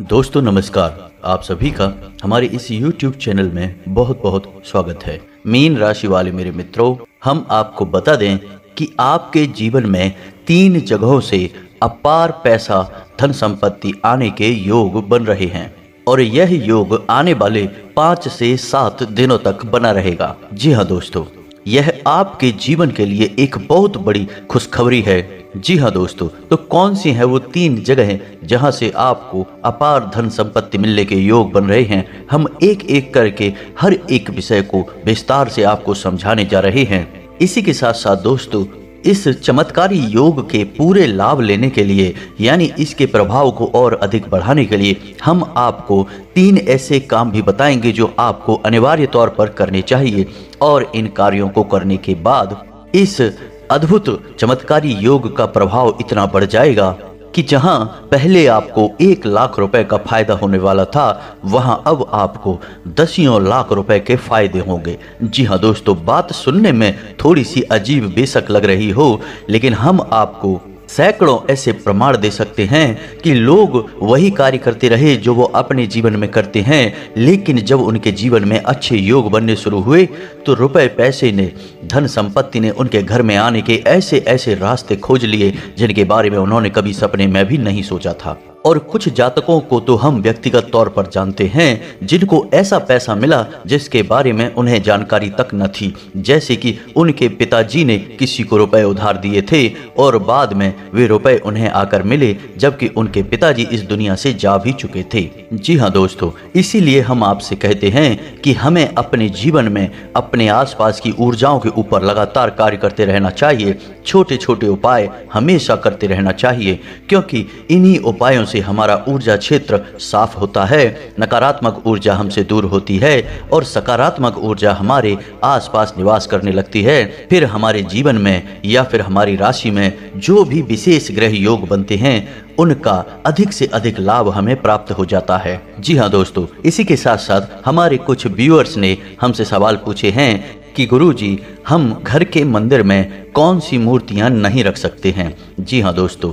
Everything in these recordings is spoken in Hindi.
दोस्तों नमस्कार। आप सभी का हमारे इस YouTube चैनल में बहुत बहुत स्वागत है। मीन राशि वाले मेरे मित्रों, हम आपको बता दें कि आपके जीवन में 3 जगहों से अपार पैसा धन संपत्ति आने के योग बन रहे हैं और यह योग आने वाले 5 से 7 दिनों तक बना रहेगा। जी हाँ दोस्तों, यह आपके जीवन के लिए एक बहुत बड़ी खुशखबरी है। जी हाँ दोस्तों, तो कौन सी है वो 3 जगहें जहां से आपको अपार धन संपत्ति मिलने के योग बन रहे हैं। हम एक एक करके हर एक विषय को विस्तार से आपको समझाने जा रहे हैं। इसी के साथ साथ दोस्तों, इस चमत्कारी योग के पूरे लाभ लेने के लिए यानी इसके प्रभाव को और अधिक बढ़ाने के लिए हम आपको 3 ऐसे काम भी बताएंगे जो आपको अनिवार्य तौर पर करने चाहिए और इन कार्यों को करने के बाद इस अद्भुत चमत्कारी योग का प्रभाव इतना बढ़ जाएगा कि जहां पहले आपको 1 लाख रुपए का फायदा होने वाला था, वहां अब आपको दसियों लाख रुपए के फायदे होंगे। जी हाँ दोस्तों, बात सुनने में थोड़ी सी अजीब बेशक लग रही हो, लेकिन हम आपको सैकड़ों ऐसे प्रमाण दे सकते हैं कि लोग वही कार्य करते रहे जो वो अपने जीवन में करते हैं, लेकिन जब उनके जीवन में अच्छे योग बनने शुरू हुए तो रुपए पैसे ने, धन संपत्ति ने उनके घर में आने के ऐसे ऐसे रास्ते खोज लिए जिनके बारे में उन्होंने कभी सपने में भी नहीं सोचा था। और कुछ जातकों को तो हम व्यक्तिगत तौर पर जानते हैं जिनको ऐसा पैसा मिला जिसके बारे में उन्हें जानकारी तक न थी। जैसे कि उनके पिताजी ने किसी को रुपए उधार दिए थे और बाद में वे रुपए उन्हें आकर मिले जबकि उनके पिताजी इस दुनिया से जा भी चुके थे। जी हाँ दोस्तों, इसीलिए हम आपसे कहते हैं कि हमें अपने जीवन में अपने आसपास की ऊर्जाओं के ऊपर लगातार कार्य करते रहना चाहिए। छोटे छोटे उपाय हमेशा करते रहना चाहिए, क्योंकि इन्हीं उपायों से हमारा ऊर्जा क्षेत्र साफ होता है, नकारात्मक ऊर्जा हमसे दूर होती है और सकारात्मक ऊर्जा हमारे आसपास निवास करने लगती है। फिर हमारे जीवन में या फिर हमारी राशि में जो भी विशेष ग्रह योग बनते हैं उनका अधिक से अधिक लाभ हमें प्राप्त हो जाता है। जी हाँ दोस्तों, इसी के साथ साथ हमारे कुछ व्यूअर्स ने हमसे सवाल पूछे हैं कि गुरुजी, हम घर के मंदिर में कौन सी मूर्तियां नहीं रख सकते हैं। जी हाँ दोस्तों,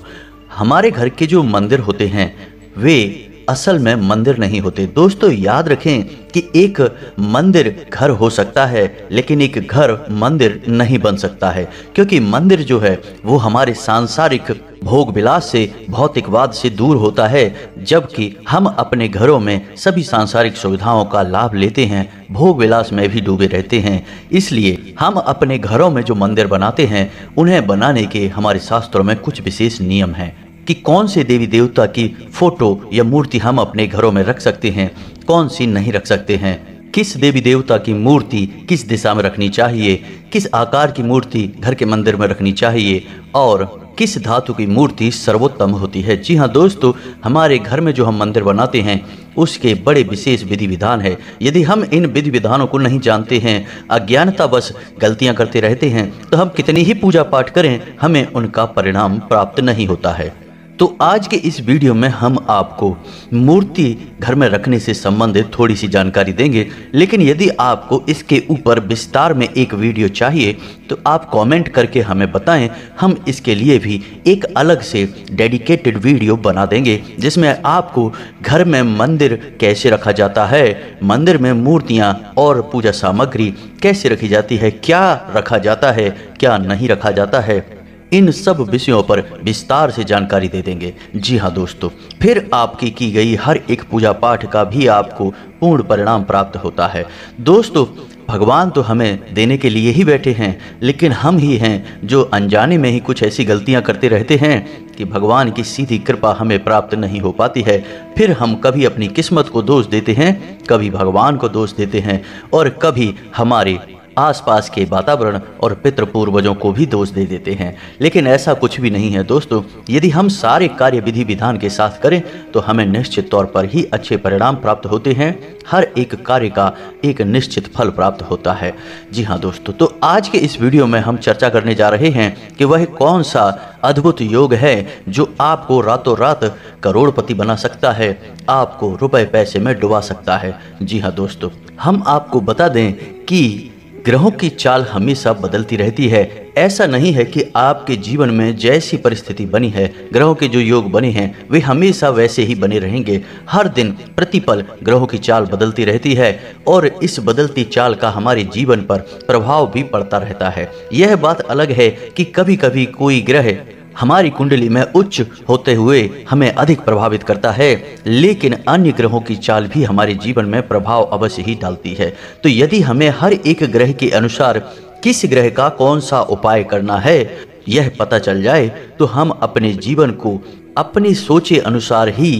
हमारे घर के जो मंदिर होते हैं वे असल में मंदिर नहीं होते। दोस्तों याद रखें कि एक मंदिर घर हो सकता है लेकिन एक घर मंदिर नहीं बन सकता है, क्योंकि मंदिर जो है वो हमारे सांसारिक भोग विलास से, भौतिकवाद से दूर होता है, जबकि हम अपने घरों में सभी सांसारिक सुविधाओं का लाभ लेते हैं, भोग विलास में भी डूबे रहते हैं। इसलिए हम अपने घरों में जो मंदिर बनाते हैं उन्हें बनाने के हमारे शास्त्रों में कुछ विशेष नियम हैं कि कौन से देवी देवता की फोटो या मूर्ति हम अपने घरों में रख सकते हैं, कौन सी नहीं रख सकते हैं, किस देवी देवता की मूर्ति किस दिशा में रखनी चाहिए, किस आकार की मूर्ति घर के मंदिर में रखनी चाहिए और किस धातु की मूर्ति सर्वोत्तम होती है। जी हाँ दोस्तों, हमारे घर में जो हम मंदिर बनाते हैं उसके बड़े विशेष विधि विधान है। यदि हम इन विधि विधानों को नहीं जानते हैं, अज्ञानतावश गलतियां करते रहते हैं, तो हम कितनी ही पूजा पाठ करें हमें उनका परिणाम प्राप्त नहीं होता है। तो आज के इस वीडियो में हम आपको मूर्ति घर में रखने से संबंधित थोड़ी सी जानकारी देंगे, लेकिन यदि आपको इसके ऊपर विस्तार में एक वीडियो चाहिए तो आप कमेंट करके हमें बताएं, हम इसके लिए भी एक अलग से डेडिकेटेड वीडियो बना देंगे जिसमें आपको घर में मंदिर कैसे रखा जाता है, मंदिर में मूर्तियां और पूजा सामग्री कैसे रखी जाती है, क्या रखा जाता है, क्या नहीं रखा जाता है, इन सब विषयों पर विस्तार से जानकारी दे देंगे। जी हाँ दोस्तों, फिर आपकी की गई हर एक पूजा पाठ का भी आपको पूर्ण परिणाम प्राप्त होता है। दोस्तों, भगवान तो हमें देने के लिए ही बैठे हैं, लेकिन हम ही हैं जो अनजाने में ही कुछ ऐसी गलतियां करते रहते हैं कि भगवान की सीधी कृपा हमें प्राप्त नहीं हो पाती है। फिर हम कभी अपनी किस्मत को दोष देते हैं, कभी भगवान को दोष देते हैं और कभी हमारे आसपास के वातावरण और पितृ पूर्वजों को भी दोष दे देते हैं। लेकिन ऐसा कुछ भी नहीं है दोस्तों, यदि हम सारे कार्य विधि विधान के साथ करें तो हमें निश्चित तौर पर ही अच्छे परिणाम प्राप्त होते हैं। हर एक कार्य का एक निश्चित फल प्राप्त होता है। जी हाँ दोस्तों, तो आज के इस वीडियो में हम चर्चा करने जा रहे हैं कि वह कौन सा अद्भुत योग है जो आपको रातों रात करोड़पति बना सकता है, आपको रुपए पैसे में डुबा सकता है। जी हाँ दोस्तों, हम आपको बता दें कि ग्रहों की चाल हमेशा बदलती रहती है। ऐसा नहीं है कि आपके जीवन में जैसी परिस्थिति बनी है, ग्रहों के जो योग बने हैं वे हमेशा वैसे ही बने रहेंगे। हर दिन प्रतिपल ग्रहों की चाल बदलती रहती है और इस बदलती चाल का हमारे जीवन पर प्रभाव भी पड़ता रहता है। यह बात अलग है कि कभी कभी कोई ग्रह हमारी कुंडली में उच्च होते हुए हमें अधिक प्रभावित करता है, लेकिन अन्य ग्रहों की चाल भी हमारे जीवन में प्रभाव अवश्य ही डालती है। तो यदि हमें हर एक ग्रह के अनुसार किस ग्रह का कौन सा उपाय करना है यह पता चल जाए तो हम अपने जीवन को अपनी सोचे अनुसार ही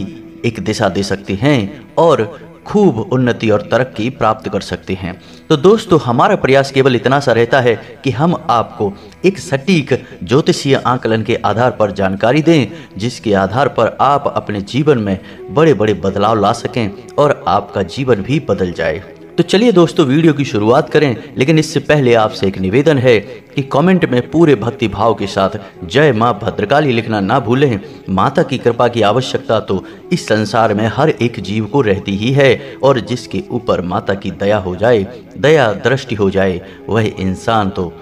एक दिशा दे सकते हैं और खूब उन्नति और तरक्की प्राप्त कर सकते हैं। तो दोस्तों, हमारा प्रयास केवल इतना सा रहता है कि हम आपको एक सटीक ज्योतिषीय आकलन के आधार पर जानकारी दें, जिसके आधार पर आप अपने जीवन में बड़े बड़े बदलाव ला सकें और आपका जीवन भी बदल जाए। तो चलिए दोस्तों, वीडियो की शुरुआत करें, लेकिन इससे पहले आपसे एक निवेदन है कि कमेंट में पूरे भक्ति भाव के साथ जय मां भद्रकाली लिखना ना भूलें। माता की कृपा की आवश्यकता तो इस संसार में हर एक जीव को रहती ही है और जिसके ऊपर माता की दया हो जाए, दया दृष्टि हो जाए, वह इंसान तो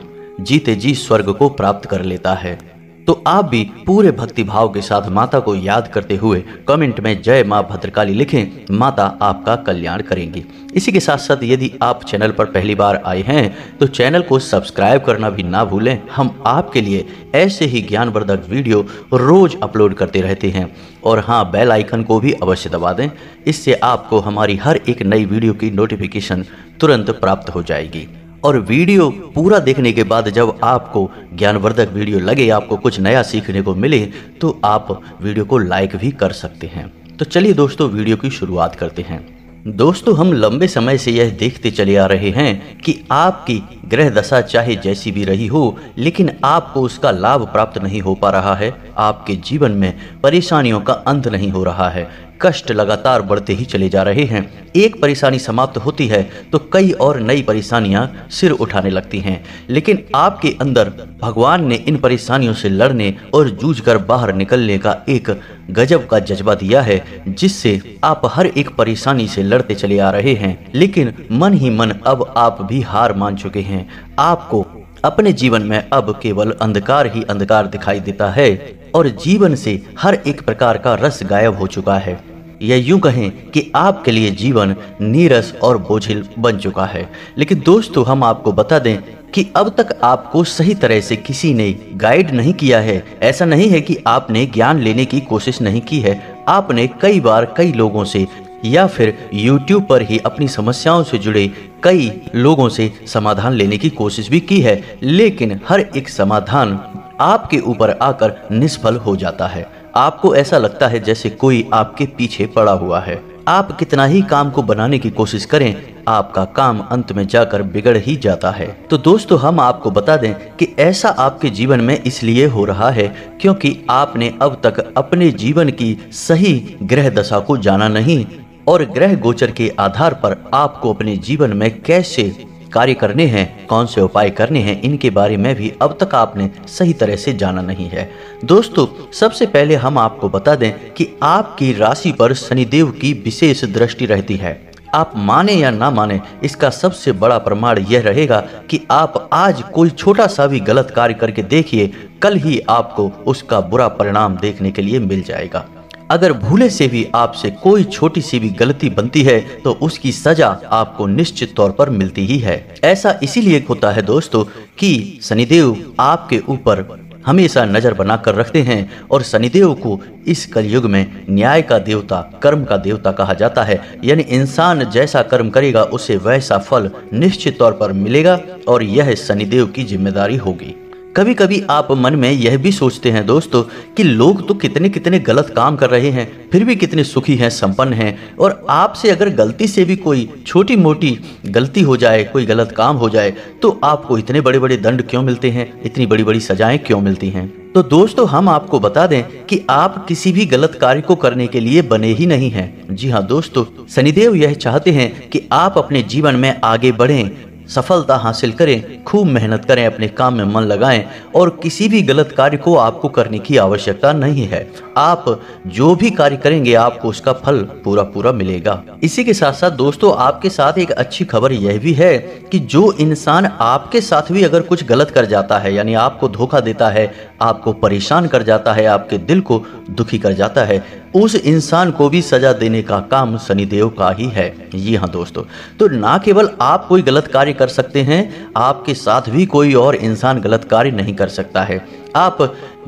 जीते जी स्वर्ग को प्राप्त कर लेता है। तो आप भी पूरे भक्ति भाव के साथ माता को याद करते हुए कमेंट में जय मां भद्रकाली लिखें। माता आपका कल्याण करेंगी। इसी के साथ साथ यदि आप चैनल पर पहली बार आए हैं तो चैनल को सब्सक्राइब करना भी ना भूलें। हम आपके लिए ऐसे ही ज्ञानवर्धक वीडियो रोज अपलोड करते रहते हैं। और हाँ, बेल आइकन को भी अवश्य दबा दें, इससे आपको हमारी हर एक नई वीडियो की नोटिफिकेशन तुरंत प्राप्त हो जाएगी। और वीडियो पूरा देखने के बाद जब आपको ज्ञानवर्धक वीडियो लगे, आपको कुछ नया सीखने को मिले, तो आप वीडियो को लाइक भी कर सकते हैं। तो चलिए दोस्तों, वीडियो की शुरुआत करते हैं। दोस्तों, हम लंबे समय से यह देखते चले आ रहे हैं कि आपकी ग्रह दशा चाहे जैसी भी रही हो, लेकिन आपको उसका लाभ प्राप्त नहीं हो पा रहा है। आपके जीवन में परेशानियों का अंत नहीं हो रहा है, कष्ट लगातार बढ़ते ही चले जा रहे हैं। एक परेशानी समाप्त होती है तो कई और नई परेशानियां सिर उठाने लगती हैं, लेकिन आपके अंदर भगवान ने इन परेशानियों से लड़ने और जूझकर बाहर निकलने का एक गजब का जज्बा दिया है, जिससे आप हर एक परेशानी से लड़ते चले आ रहे हैं। लेकिन मन ही मन अब आप भी हार मान चुके हैं। आपको अपने जीवन में अब केवल अंधकार ही अंधकार दिखाई देता है और जीवन से हर एक प्रकार का रस गायब हो चुका है। या यूं कहें कि आपके लिए जीवन नीरस और बोझिल बन चुका है। लेकिन दोस्तों, हम आपको बता दें कि अब तक आपको सही तरह से किसी ने गाइड नहीं किया है। ऐसा नहीं है कि आपने ज्ञान लेने की कोशिश नहीं की है। आपने कई बार कई लोगों से या फिर YouTube पर ही अपनी समस्याओं से जुड़े कई लोगों से समाधान लेने की कोशिश भी की है, लेकिन हर एक समाधान आपके ऊपर आकर निष्फल हो जाता है। आपको ऐसा लगता है जैसे कोई आपके पीछे पड़ा हुआ है। आप कितना ही काम को बनाने की कोशिश करें, आपका काम अंत में जाकर बिगड़ ही जाता है। तो दोस्तों, हम आपको बता दें कि ऐसा आपके जीवन में इसलिए हो रहा है क्योंकि आपने अब तक अपने जीवन की सही ग्रह दशा को जाना नहीं और ग्रह गोचर के आधार पर आपको अपने जीवन में कैसे कार्य करने हैं, कौन से उपाय करने हैं, इनके बारे में भी अब तक आपने सही तरह से जाना नहीं है। दोस्तों, सबसे पहले हम आपको बता दें कि आपकी राशि पर शनिदेव की विशेष दृष्टि रहती है। आप माने या ना माने, इसका सबसे बड़ा प्रमाण यह रहेगा कि आप आज कोई छोटा सा भी गलत कार्य करके देखिए, कल ही आपको उसका बुरा परिणाम देखने के लिए मिल जाएगा। अगर भूले से भी आपसे कोई छोटी सी भी गलती बनती है तो उसकी सजा आपको निश्चित तौर पर मिलती ही है। ऐसा इसीलिए होता है दोस्तों कि शनिदेव आपके ऊपर हमेशा नजर बनाकर रखते हैं और शनिदेव को इस कलयुग में न्याय का देवता, कर्म का देवता कहा जाता है। यानी इंसान जैसा कर्म करेगा उसे वैसा फल निश्चित तौर पर मिलेगा और यह शनिदेव की जिम्मेदारी होगी। कभी कभी आप मन में यह भी सोचते हैं दोस्तों कि लोग तो कितने कितने गलत काम कर रहे हैं, फिर भी कितने सुखी हैं, संपन्न हैं, और आपसे अगर गलती से भी कोई छोटी मोटी गलती हो जाए, कोई गलत काम हो जाए, तो आपको इतने बड़े बड़े दंड क्यों मिलते हैं, इतनी बड़ी बड़ी सजाएं क्यों मिलती हैं। तो दोस्तों, हम आपको बता दें कि आप किसी भी गलत कार्य को करने के लिए बने ही नहीं हैं। जी हाँ दोस्तों, शनिदेव यह चाहते हैं कि आप अपने जीवन में आगे बढ़ें, सफलता हासिल करें, खूब मेहनत करें, अपने काम में मन लगाएं और किसी भी गलत कार्य को आपको करने की आवश्यकता नहीं है। आप जो भी कार्य करेंगे आपको उसका फल पूरा पूरा मिलेगा। इसी के साथ साथ दोस्तों, आपके साथ एक अच्छी खबर यह भी है कि जो इंसान आपके साथ भी अगर कुछ गलत कर जाता है, यानी आपको धोखा देता है, आपको परेशान कर जाता है, आपके दिल को दुखी कर जाता है, उस इंसान को भी सजा देने का काम शनिदेव का ही है। जी हाँ दोस्तों, तो ना केवल आप कोई गलत कार्य कर सकते हैं, आपके साथ भी कोई और इंसान गलत कार्य नहीं कर सकता है। आप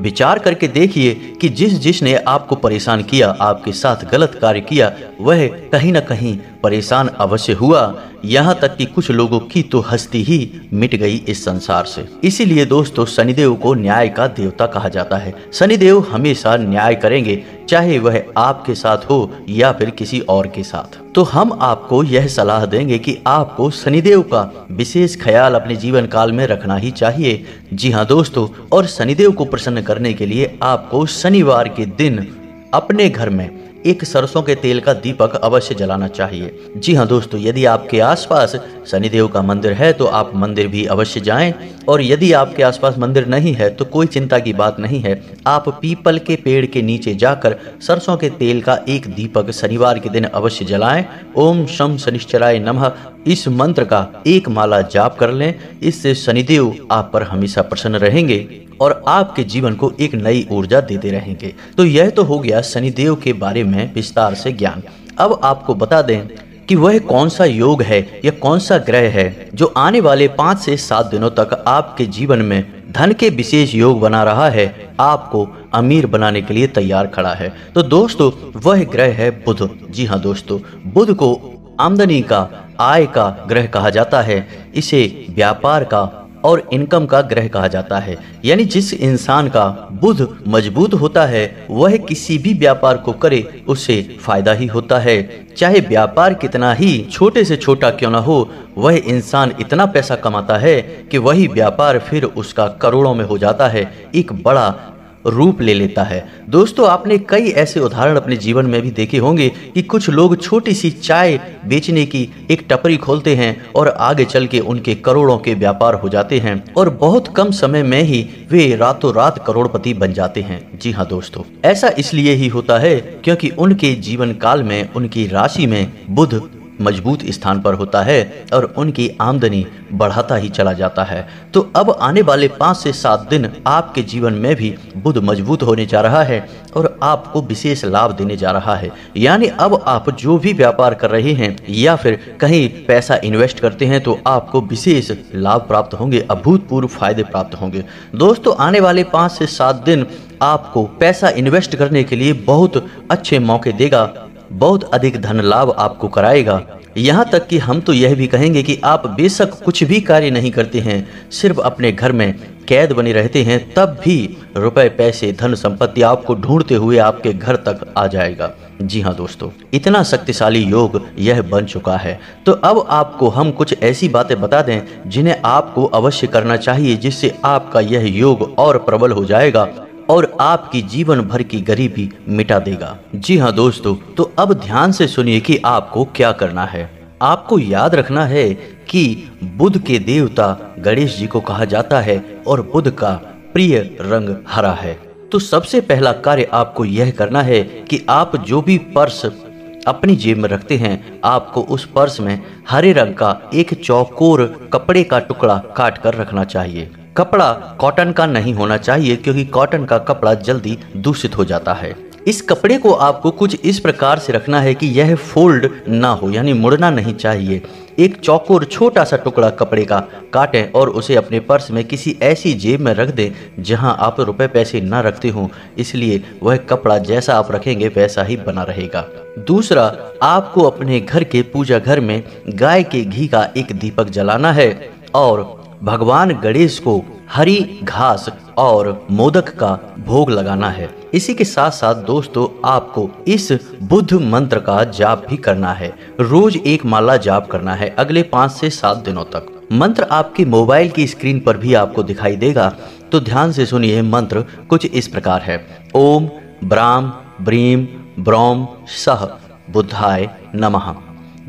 विचार करके देखिए कि जिसने आपको परेशान किया, आपके साथ गलत कार्य किया, वह कहीं ना कहीं परेशान अवश्य हुआ। यहाँ तक कि कुछ लोगों की तो हस्ती ही मिट गई इस संसार से। इसीलिए दोस्तों, शनिदेव को न्याय का देवता कहा जाता है। शनिदेव हमेशा न्याय करेंगे, चाहे वह आपके साथ हो या फिर किसी और के साथ। तो हम आपको यह सलाह देंगे कि आपको शनिदेव का विशेष ख्याल अपने जीवन काल में रखना ही चाहिए। जी हाँ दोस्तों, और शनिदेव को प्रसन्न करने के लिए आपको शनिवार के दिन अपने घर में एक सरसों के तेल का दीपक अवश्य जलाना चाहिए। जी हाँ दोस्तों, यदि आपके आसपास शनिदेव का मंदिर है तो आप मंदिर भी अवश्य जाएं, और यदि आपके आसपास मंदिर नहीं है तो कोई चिंता की बात नहीं है। आप पीपल के पेड़ के नीचे जाकर सरसों के तेल का एक दीपक शनिवार के दिन अवश्य जलाएं। ओम शम शनिश्चराय नमः इस मंत्र का एक माला जाप कर लें। इससे शनिदेव आप पर हमेशा प्रसन्न रहेंगे और आपके जीवन को एक नई ऊर्जा देते रहेंगे। तो यह तो हो गया शनिदेव के बारे में विस्तार से ज्ञान। अब आपको बता दें कि वह कौन सा योग है या कौन सा ग्रह है जो आने वाले 5 से 7 दिनों तक आपके जीवन में धन के विशेष योग बना रहा है, आपको अमीर बनाने के लिए तैयार खड़ा है। तो दोस्तों, वह ग्रह है बुध। जी हाँ दोस्तों, बुध को आमदनी का, आय का ग्रह कहा जाता है। इसे व्यापार का और इनकम का ग्रह कहा जाता है। यानी जिस इंसान का बुध मजबूत होता है वह किसी भी व्यापार को करे उससे फायदा ही होता है। चाहे व्यापार कितना ही छोटे से छोटा क्यों ना हो, वह इंसान इतना पैसा कमाता है कि वही व्यापार फिर उसका करोड़ों में हो जाता है, एक बड़ा रूप ले लेता है। दोस्तों, आपने कई ऐसे उदाहरण अपने जीवन में भी देखे होंगे कि कुछ लोग छोटी सी चाय बेचने की एक टपरी खोलते हैं और आगे चल के उनके करोड़ों के व्यापार हो जाते हैं और बहुत कम समय में ही वे रातों रात करोड़पति बन जाते हैं। जी हाँ दोस्तों, ऐसा इसलिए ही होता है क्योंकि उनके जीवन काल में उनकी राशि में बुध मजबूत स्थान पर होता है और उनकी आमदनी बढ़ाता ही चला जाता है। तो अब आने वाले 5 से 7 दिन आपके जीवन में भी बुध मजबूत होने जा रहा है और आपको विशेष लाभ देने जा रहा है। यानी अब आप जो भी व्यापार कर रहे हैं या फिर कहीं पैसा इन्वेस्ट करते हैं तो आपको विशेष लाभ प्राप्त होंगे, अभूतपूर्व फायदे प्राप्त होंगे। दोस्तों, आने वाले 5 से 7 दिन आपको पैसा इन्वेस्ट करने के लिए बहुत अच्छे मौके देगा, बहुत अधिक धन लाभ आपको कराएगा। यहाँ तक कि हम तो यह भी कहेंगे कि आप बेशक कुछ भी कार्य नहीं करते हैं, सिर्फ अपने घर में कैद बने रहते हैं, तब भी रुपए, पैसे, धन संपत्ति आपको ढूंढते हुए आपके घर तक आ जाएगा। जी हाँ दोस्तों, इतना शक्तिशाली योग यह बन चुका है। तो अब आपको हम कुछ ऐसी बातें बता दें जिन्हें आपको अवश्य करना चाहिए, जिससे आपका यह योग और प्रबल हो जाएगा और आपकी जीवन भर की गरीबी मिटा देगा। जी हाँ दोस्तों, तो अब ध्यान से सुनिए कि आपको क्या करना है। आपको याद रखना है कि बुध के देवता गणेश जी को कहा जाता है और बुध का प्रिय रंग हरा है। तो सबसे पहला कार्य आपको यह करना है कि आप जो भी पर्स अपनी जेब में रखते हैं, आपको उस पर्स में हरे रंग का एक चौकोर कपड़े का टुकड़ा काट कर रखना चाहिए। कपड़ा कॉटन का नहीं होना चाहिए क्योंकि कॉटन का कपड़ा जल्दी दूषित हो जाता है। इस कपड़े को आपको कुछ इस प्रकार से रखना है कि यह फोल्ड ना हो, यानी मुड़ना नहीं चाहिए। एक चौकोर छोटा सा टुकड़ा कपड़े का काटें और उसे अपने पर्स में किसी ऐसी जेब में रख दें जहां आप रुपए पैसे ना रखते हों, इसलिए वह कपड़ा जैसा आप रखेंगे वैसा ही बना रहेगा। दूसरा, आपको अपने घर के पूजा घर में गाय के घी का एक दीपक जलाना है और भगवान गणेश को हरी घास और मोदक का भोग लगाना है। इसी के साथ साथ दोस्तों, आपको इस बुध मंत्र का जाप भी करना है। रोज एक माला जाप करना है अगले 5 से 7 दिनों तक। मंत्र आपके मोबाइल की स्क्रीन पर भी आपको दिखाई देगा, तो ध्यान से सुनिए। मंत्र कुछ इस प्रकार है। ओम ब्राम ब्रीम ब्रौम सह बुद्धाय नमः।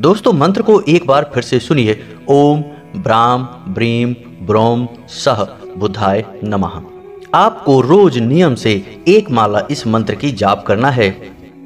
दोस्तों, मंत्र को एक बार फिर से सुनिए। ओम ब्राम ब्रीम ब्रोम सह बुधाय नमः। आपको रोज नियम से एक माला इस मंत्र की जाप करना है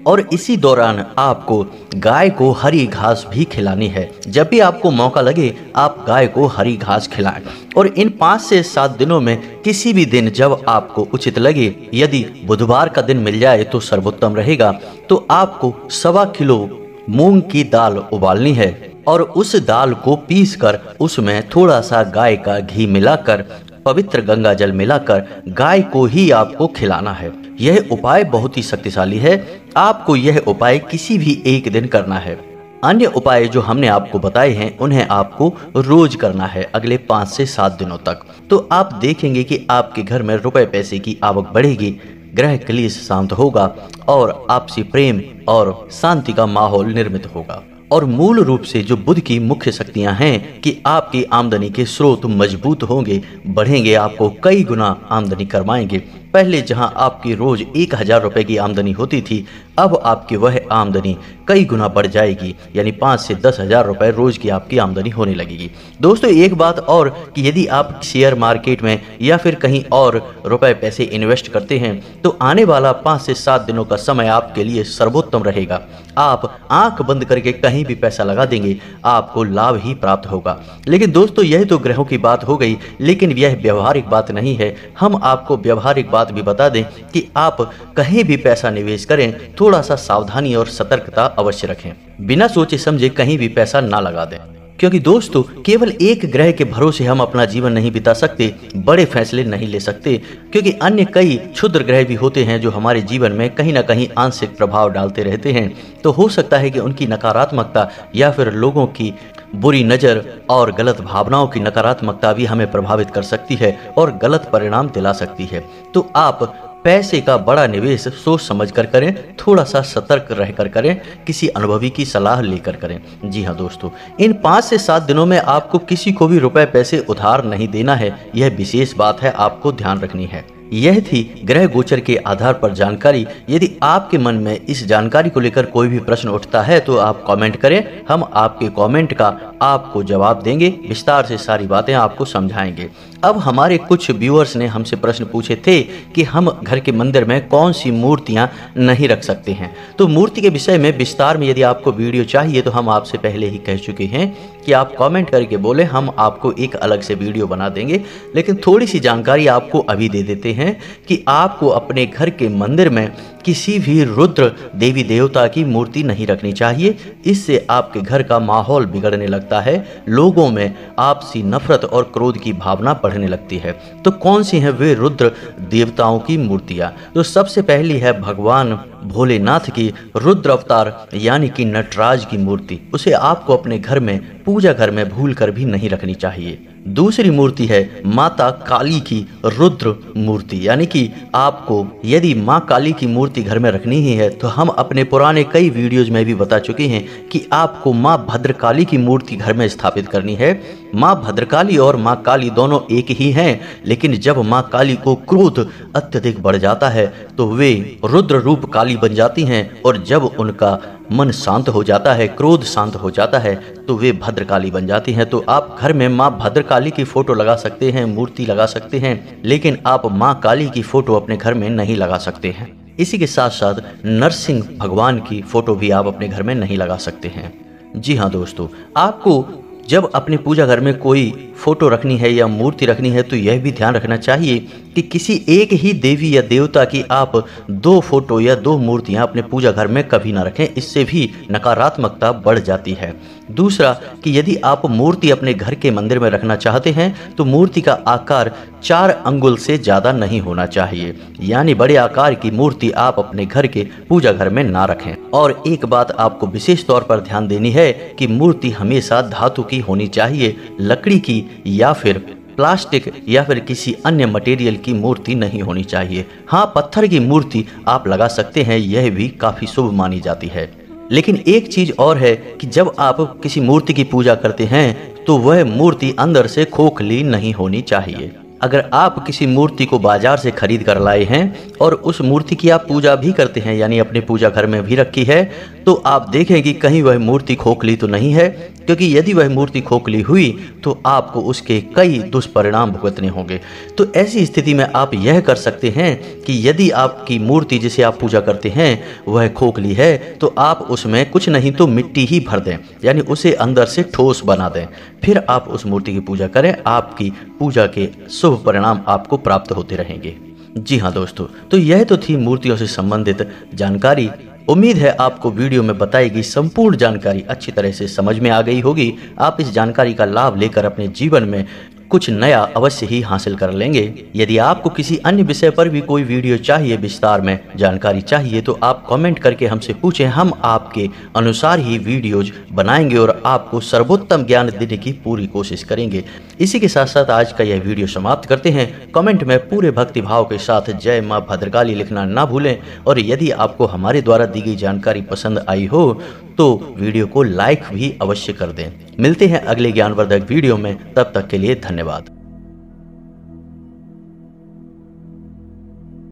और इसी दौरान आपको गाय को हरी घास भी खिलानी है। जब भी आपको मौका लगे आप गाय को हरी घास खिलाएं और इन 5 से 7 दिनों में किसी भी दिन जब आपको उचित लगे, यदि बुधवार का दिन मिल जाए तो सर्वोत्तम रहेगा, तो आपको 1.25 किलो मूंग की दाल उबालनी है और उस दाल को पीसकर उसमें थोड़ा सा गाय का घी मिलाकर पवित्र गंगा जल मिलाकर गाय को ही आपको खिलाना है। यह उपाय बहुत ही शक्तिशाली है। आपको यह उपाय किसी भी एक दिन करना है। अन्य उपाय जो हमने आपको बताए हैं उन्हें आपको रोज करना है अगले 5 से 7 दिनों तक। तो आप देखेंगे कि आपके घर में रुपए पैसे की आवक बढ़ेगी, ग्रह क्लेश शांत होगा और आपसी प्रेम और शांति का माहौल निर्मित होगा। और मूल रूप से जो बुध की मुख्य शक्तियां हैं कि आपकी आमदनी के स्रोत मजबूत होंगे, बढ़ेंगे, आपको कई गुना आमदनी करवाएंगे। पहले जहां आपकी रोज 1000 रुपए की आमदनी होती थी, अब आपकी वह आमदनी कई गुना बढ़ जाएगी, यानी 5 से 10,000 रुपए रोज की आपकी आमदनी होने लगेगी। दोस्तों एक बात और कि यदि आप शेयर मार्केट में या फिर कहीं और रुपए पैसे इन्वेस्ट करते हैं तो आने वाला 5 से 7 दिनों का समय आपके लिए सर्वोत्तम रहेगा। आप आंख बंद करके कहीं भी पैसा लगा देंगे, आपको लाभ ही प्राप्त होगा। लेकिन दोस्तों यह तो ग्रहों की बात हो गई, लेकिन यह व्यवहारिक बात नहीं है। हम आपको व्यवहारिक बात भी बता दें कि आप कहीं भी पैसा निवेश करें, थोड़ा सा सावधानी और सतर्कता अवश्य रखें। बिना सोचे समझे कहीं भी पैसा ना लगा दें, क्योंकि दोस्तों केवल एक ग्रह के भरोसे हम अपना जीवन नहीं बिता सकते, बड़े फैसले नहीं ले सकते, क्योंकि अन्य कई क्षुद्र ग्रह भी होते हैं जो हमारे जीवन में कहीं ना कहीं आंशिक प्रभाव डालते रहते हैं। तो हो सकता है कि उनकी नकारात्मकता या फिर लोगों की बुरी नज़र और गलत भावनाओं की नकारात्मकता भी हमें प्रभावित कर सकती है और गलत परिणाम दिला सकती है। तो आप पैसे का बड़ा निवेश सोच समझ कर करें, थोड़ा सा सतर्क रहकर करें, किसी अनुभवी की सलाह लेकर करें। जी हाँ दोस्तों, इन 5 से 7 दिनों में आपको किसी को भी रुपए पैसे उधार नहीं देना है, यह विशेष बात है, आपको ध्यान रखनी है। यह थी ग्रह गोचर के आधार पर जानकारी। यदि आपके मन में इस जानकारी को लेकर कोई भी प्रश्न उठता है तो आप कमेंट करें, हम आपके कमेंट का आपको जवाब देंगे, विस्तार से सारी बातें आपको समझाएंगे। अब हमारे कुछ व्यूअर्स ने हमसे प्रश्न पूछे थे कि हम घर के मंदिर में कौन सी मूर्तियां नहीं रख सकते हैं। तो मूर्ति के विषय में विस्तार में यदि आपको वीडियो चाहिए तो हम आपसे पहले ही कह चुके हैं कि आप कमेंट करके बोले, हम आपको एक अलग से वीडियो बना देंगे। लेकिन थोड़ी सी जानकारी आपको अभी दे देते हैं कि आपको अपने घर के मंदिर में किसी भी रुद्र देवी देवता की मूर्ति नहीं रखनी चाहिए। इससे आपके घर का माहौल बिगड़ने लगता है, लोगों में आपसी नफरत और क्रोध की भावना बढ़ने लगती है। तो कौन सी हैं वे रुद्र देवताओं की मूर्तियां? तो सबसे पहली है भगवान भोलेनाथ की रुद्र अवतार यानी कि नटराज की मूर्ति। उसे आपको अपने घर में पूजा घर में भूल कर भी नहीं रखनी चाहिए। दूसरी मूर्ति है माता काली की रुद्र मूर्ति, यानी कि आपको यदि माँ काली की मूर्ति घर में रखनी ही है तो हम अपने पुराने कई वीडियोज में भी बता चुके हैं कि आपको माँ भद्रकाली की मूर्ति घर में स्थापित करनी है। माँ भद्रकाली और माँ काली दोनों एक ही हैं, लेकिन जब माँ काली को क्रोध अत्यधिक बढ़ जाता है तो वे रुद्र रूप काली बन जाती हैं, और जब उनका मन शांत हो जाता है, क्रोध शांत हो जाता है, तो वे भद्रकाली बन जाती हैं। तो आप घर में माँ भद्रकाली की फोटो लगा सकते हैं, मूर्ति लगा सकते हैं, लेकिन आप माँ काली की फोटो अपने घर में नहीं लगा सकते हैं। इसी के साथ साथ नरसिंह भगवान की फोटो भी आप अपने घर में नहीं लगा सकते हैं। जी हाँ दोस्तों, आपको जब अपने पूजा घर में कोई फोटो रखनी है या मूर्ति रखनी है तो यह भी ध्यान रखना चाहिए कि किसी एक ही देवी या देवता की आप 2 फोटो या 2 मूर्तियां अपने पूजा घर में कभी ना रखें, इससे भी नकारात्मकता बढ़ जाती है। दूसरा कि यदि आप मूर्ति अपने घर के मंदिर में रखना चाहते हैं तो मूर्ति का आकार 4 अंगुल से ज़्यादा नहीं होना चाहिए, यानी बड़े आकार की मूर्ति आप अपने घर के पूजा घर में ना रखें। और एक बात आपको विशेष तौर पर ध्यान देनी है कि मूर्ति हमेशा धातु की होनी चाहिए, लकड़ी की या फिर प्लास्टिक या फिर किसी अन्य मटेरियल की मूर्ति नहीं होनी चाहिए। हाँ, पत्थर की मूर्ति आप लगा सकते हैं, यह भी काफ़ी शुभ मानी जाती है। लेकिन एक चीज़ और है कि जब आप किसी मूर्ति की पूजा करते हैं तो वह मूर्ति अंदर से खोखली नहीं होनी चाहिए। अगर आप किसी मूर्ति को बाजार से खरीद कर लाए हैं और उस मूर्ति की आप पूजा भी करते हैं, यानी अपने पूजा घर में भी रखी है, तो आप देखें कि कहीं वह मूर्ति खोखली तो नहीं है, क्योंकि यदि वह मूर्ति खोखली हुई तो आपको उसके कई दुष्परिणाम भुगतने होंगे। तो ऐसी स्थिति में आप यह कर सकते हैं कि यदि आपकी मूर्ति जिसे आप पूजा करते हैं वह खोखली है, तो आप उसमें कुछ नहीं तो मिट्टी ही भर दें, यानी उसे अंदर से ठोस बना दें, फिर आप उस मूर्ति की पूजा करें। आपकी पूजा के शुभ परिणाम आपको प्राप्त होते रहेंगे। जी हाँ दोस्तों, तो यह तो थी मूर्तियों से संबंधित जानकारी। उम्मीद है आपको वीडियो में बताई गई संपूर्ण जानकारी अच्छी तरह से समझ में आ गई होगी। आप इस जानकारी का लाभ लेकर अपने जीवन में कुछ नया अवश्य ही हासिल कर लेंगे। यदि आपको किसी अन्य विषय पर भी कोई वीडियो चाहिए, विस्तार में जानकारी चाहिए, तो आप कमेंट करके हमसे पूछें। हम आपके अनुसार ही वीडियोज बनाएंगे और आपको सर्वोत्तम ज्ञान देने की पूरी कोशिश करेंगे। इसी के साथ साथ आज का यह वीडियो समाप्त करते हैं। कमेंट में पूरे भक्ति भाव के साथ जय मां भद्रकाली लिखना ना भूलें। और यदि आपको हमारे द्वारा दी गई जानकारी पसंद आई हो तो वीडियो को लाइक भी अवश्य कर दें। मिलते हैं अगले ज्ञानवर्धक वीडियो में, तब तक के लिए धन्यवाद।